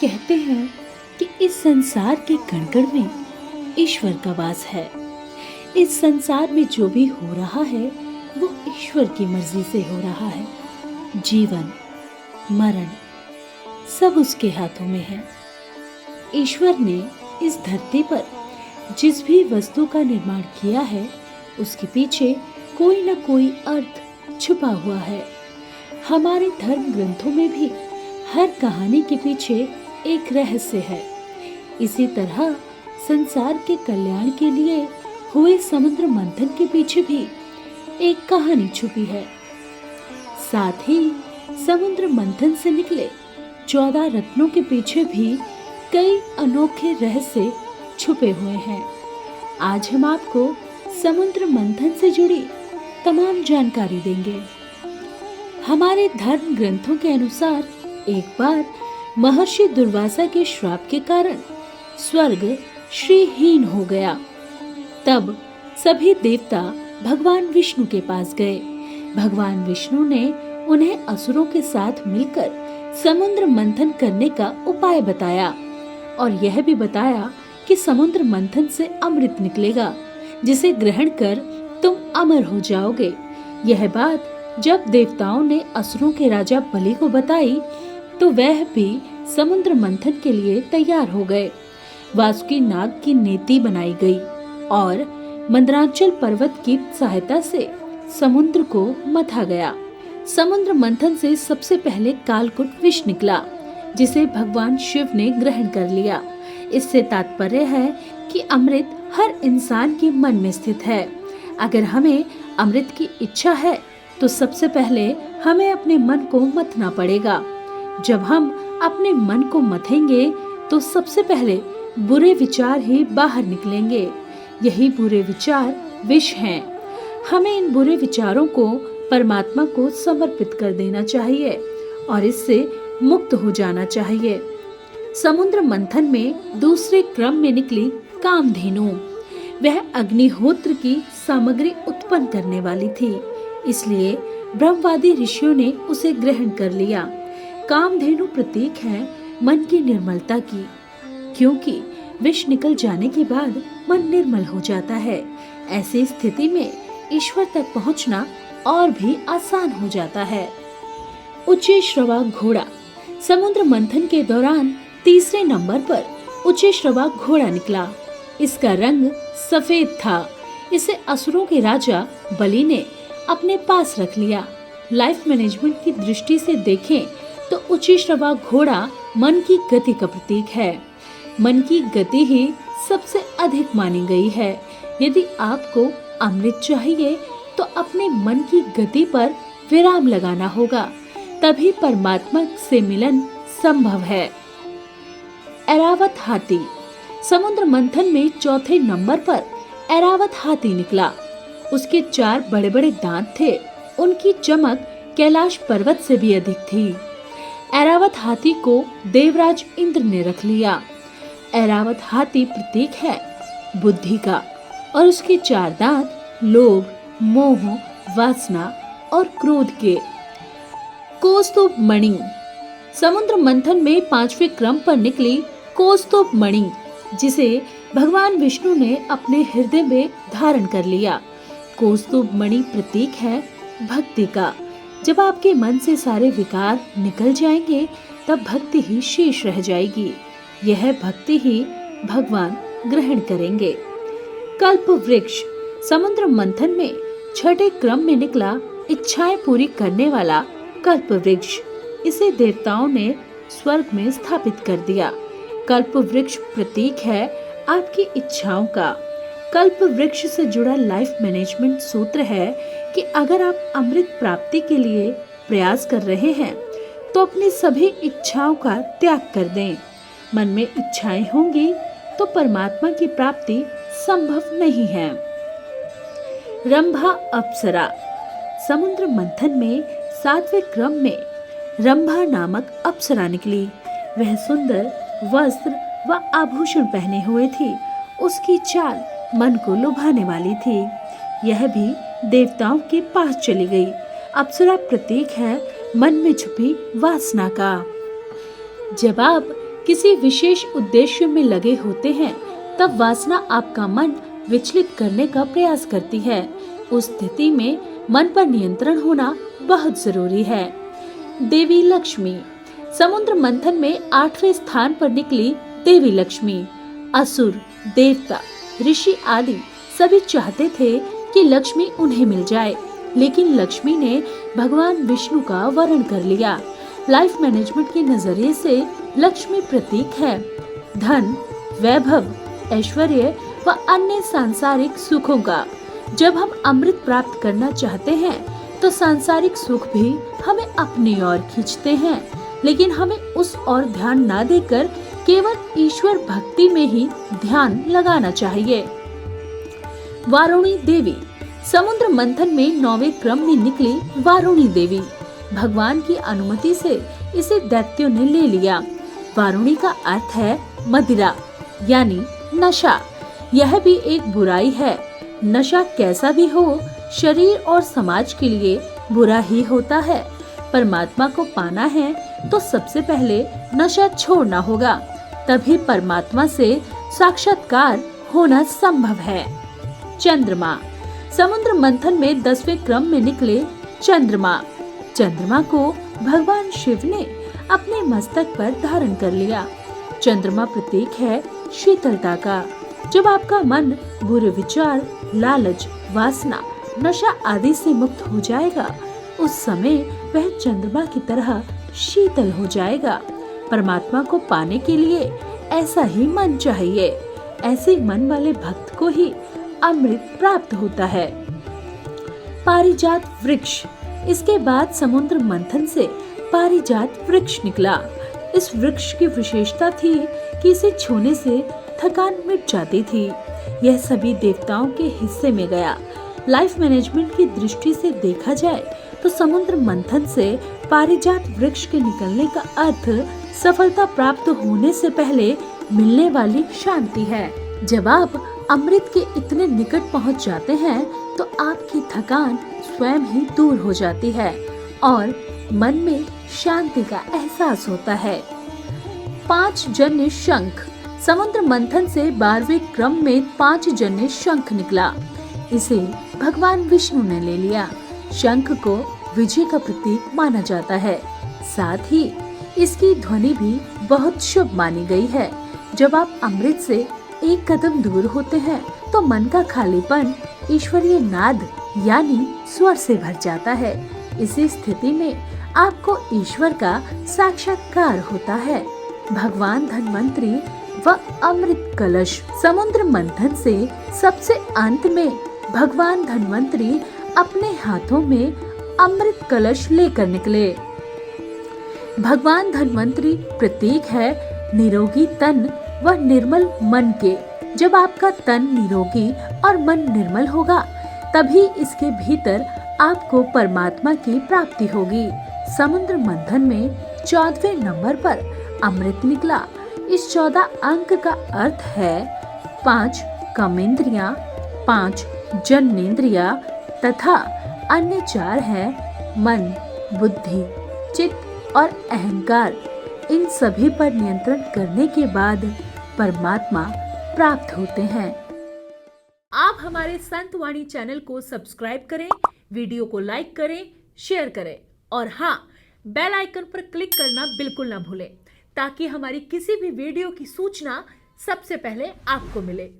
कहते हैं कि इस संसार के कण-कण में ईश्वर का वास है। इस संसार में जो भी हो रहा है वो ईश्वर की मर्जी से हो रहा है। जीवन, मरण सब उसके हाथों में है। ईश्वर ने इस धरती पर जिस भी वस्तु का निर्माण किया है उसके पीछे कोई न कोई अर्थ छुपा हुआ है। हमारे धर्म ग्रंथों में भी हर कहानी के पीछे एक रहस्य है। इसी तरह संसार के कल्याण के लिए हुए समुद्र मंथन के पीछे भी एक कहानी छुपी है। साथ ही समुद्र मंथन से निकले 14 रत्नों के पीछे भी कई अनोखे रहस्य छुपे हुए हैं। आज हम आपको समुद्र मंथन से जुड़ी तमाम जानकारी देंगे। हमारे धर्म ग्रंथों के अनुसार एक बार महर्षि दुर्वासा के श्राप के कारण स्वर्ग श्रीहीन हो गया। तब सभी देवता भगवान विष्णु के पास गए। भगवान विष्णु ने उन्हें असुरों के साथ मिलकर समुद्र मंथन करने का उपाय बताया और यह भी बताया कि समुद्र मंथन से अमृत निकलेगा जिसे ग्रहण कर तुम अमर हो जाओगे। यह बात जब देवताओं ने असुरों के राजा बलि को बताई तो वह भी समुद्र मंथन के लिए तैयार हो गए। वासुकी नाग की नेति बनाई गई और मंदराचल पर्वत की सहायता से समुद्र को मथा गया। समुद्र मंथन से सबसे पहले कालकूट विष निकला जिसे भगवान शिव ने ग्रहण कर लिया। इससे तात्पर्य है कि अमृत हर इंसान के मन में स्थित है। अगर हमें अमृत की इच्छा है तो सबसे पहले हमें अपने मन को मथना पड़ेगा। जब हम अपने मन को मथेंगे तो सबसे पहले बुरे विचार ही बाहर निकलेंगे। यही बुरे विचार विष हैं। हमें इन बुरे विचारों को परमात्मा को समर्पित कर देना चाहिए और इससे मुक्त हो जाना चाहिए। समुद्र मंथन में दूसरे क्रम में निकली कामधेनु। वह अग्निहोत्र की सामग्री उत्पन्न करने वाली थी, इसलिए ब्रह्मवादी ऋषियों ने उसे ग्रहण कर लिया। कामधेनु प्रतीक है मन की निर्मलता की, क्योंकि विष निकल जाने के बाद मन निर्मल हो जाता है। ऐसी स्थिति में ईश्वर तक पहुंचना और भी आसान हो जाता है। उच्चैश्रवा घोड़ा। समुद्र मंथन के दौरान तीसरे नंबर पर उच्चैश्रवा घोड़ा निकला। इसका रंग सफेद था। इसे असुरों के राजा बलि ने अपने पास रख लिया। लाइफ मैनेजमेंट की दृष्टि से देखें तो उच्चैश्रवा घोड़ा मन की गति का प्रतीक है। मन की गति ही सबसे अधिक मानी गई है। यदि आपको अमृत चाहिए तो अपने मन की गति पर विराम लगाना होगा, तभी परमात्मा से मिलन संभव है। ऐरावत हाथी। समुद्र मंथन में चौथे नंबर पर ऐरावत हाथी निकला। उसके 4 बड़े बड़े दांत थे। उनकी चमक कैलाश पर्वत से भी अधिक थी। ऐरावत हाथी को देवराज इंद्र ने रख लिया। ऐरावत हाथी प्रतीक है बुद्धि का और उसके 4 दांत लोभ, मोह, वासना और क्रोध के। कौस्तुभ मणि। समुद्र मंथन में 5वें क्रम पर निकली कौस्तुभ मणि, जिसे भगवान विष्णु ने अपने हृदय में धारण कर लिया। कौस्तुभ मणि प्रतीक है भक्ति का। जब आपके मन से सारे विकार निकल जाएंगे तब भक्ति ही शेष रह जाएगी। यह भक्ति ही भगवान ग्रहण करेंगे। कल्प वृक्ष। समुद्र मंथन में 6ठे क्रम में निकला इच्छाएं पूरी करने वाला कल्प वृक्ष। इसे देवताओं ने स्वर्ग में स्थापित कर दिया। कल्प वृक्ष प्रतीक है आपकी इच्छाओं का। कल्प वृक्ष से जुड़ा लाइफ मैनेजमेंट सूत्र है कि अगर आप अमृत प्राप्ति के लिए प्रयास कर रहे हैं तो अपनी सभी इच्छाओं का त्याग कर दें। मन में इच्छाएं होंगी तो परमात्मा की प्राप्ति संभव नहीं है। रंभा अप्सरा। समुद्र मंथन में 7वें क्रम में रंभा नामक अप्सरा निकली। वह सुंदर वस्त्र व आभूषण पहने हुए थी। उसकी चाल मन को लुभाने वाली थी। यह भी देवताओं के पास चली गई। अप्सरा प्रतीक है मन में छुपी वासना का। जब आप किसी विशेष उद्देश्य में लगे होते हैं, तब वासना आपका मन विचलित करने का प्रयास करती है। उस स्थिति में मन पर नियंत्रण होना बहुत जरूरी है। देवी लक्ष्मी। समुद्र मंथन में 8वें स्थान पर निकली देवी लक्ष्मी। असुर, देवता, ऋषि आदि सभी चाहते थे कि लक्ष्मी उन्हें मिल जाए, लेकिन लक्ष्मी ने भगवान विष्णु का वरण कर लिया। लाइफ मैनेजमेंट के नजरिए से लक्ष्मी प्रतीक है धन, वैभव, ऐश्वर्य व अन्य सांसारिक सुखों का। जब हम अमृत प्राप्त करना चाहते हैं तो सांसारिक सुख भी हमें अपनी ओर खींचते हैं, लेकिन हमें उस ओर ध्यान न देकर केवल ईश्वर भक्ति में ही ध्यान लगाना चाहिए। वारुणी देवी। समुद्र मंथन में 9वें क्रम में निकली वारुणी देवी। भगवान की अनुमति से इसे दैत्यों ने ले लिया। वारुणी का अर्थ है मदिरा यानी नशा। यह भी एक बुराई है। नशा कैसा भी हो, शरीर और समाज के लिए बुरा ही होता है। परमात्मा को पाना है तो सबसे पहले नशा छोड़ना होगा, तभी परमात्मा से साक्षात्कार होना संभव है। चंद्रमा। समुद्र मंथन में 10वें क्रम में निकले चंद्रमा। चंद्रमा को भगवान शिव ने अपने मस्तक पर धारण कर लिया। चंद्रमा प्रतीक है शीतलता का। जब आपका मन बुरे विचार, लालच, वासना, नशा आदि से मुक्त हो जाएगा, उस समय वह चंद्रमा की तरह शीतल हो जाएगा। परमात्मा को पाने के लिए ऐसा ही मन चाहिए। ऐसे मन वाले भक्त को ही अमृत प्राप्त होता है। पारिजात वृक्ष। इसके बाद समुद्र मंथन से पारिजात वृक्ष निकला। इस वृक्ष की विशेषता थी कि इसे छूने से थकान मिट जाती थी। यह सभी देवताओं के हिस्से में गया। लाइफ मैनेजमेंट की दृष्टि से देखा जाए तो समुद्र मंथन से पारिजात वृक्ष के निकलने का अर्थ सफलता प्राप्त होने से पहले मिलने वाली शांति है। जब आप अमृत के इतने निकट पहुंच जाते हैं तो आपकी थकान स्वयं ही दूर हो जाती है और मन में शांति का एहसास होता है। 5 जन्य शंख। समुद्र मंथन से 12वें क्रम में 5 जन्य शंख निकला। इसे भगवान विष्णु ने ले लिया। शंख को विजय का प्रतीक माना जाता है। साथ ही इसकी ध्वनि भी बहुत शुभ मानी गई है। जब आप अमृत से एक कदम दूर होते हैं तो मन का खालीपन ईश्वरीय नाद यानी स्वर से भर जाता है। इसी स्थिति में आपको ईश्वर का साक्षात्कार होता है। भगवान धन्वंतरी व अमृत कलश। समुद्र मंथन से सबसे अंत में भगवान धन्वंतरी अपने हाथों में अमृत कलश लेकर निकले। भगवान धन्वंतरी प्रतीक है निरोगी तन व निर्मल मन के। जब आपका तन निरोगी और मन निर्मल होगा, तभी इसके भीतर आपको परमात्मा की प्राप्ति होगी। समुद्र मंथन में 14वें नंबर पर अमृत निकला। इस 14 अंक का अर्थ है 5 कर्मेंद्रियां, 5 जन्नेंद्रिया तथा अन्य 4 है मन, बुद्धि, चित्त और अहंकार। इन सभी पर नियंत्रण करने के बाद परमात्मा प्राप्त होते हैं। आप हमारे संत वाणी चैनल को सब्सक्राइब करें, वीडियो को लाइक करें, शेयर करें और हाँ, बेल आइकन पर क्लिक करना बिल्कुल ना भूलें, ताकि हमारी किसी भी वीडियो की सूचना सबसे पहले आपको मिले।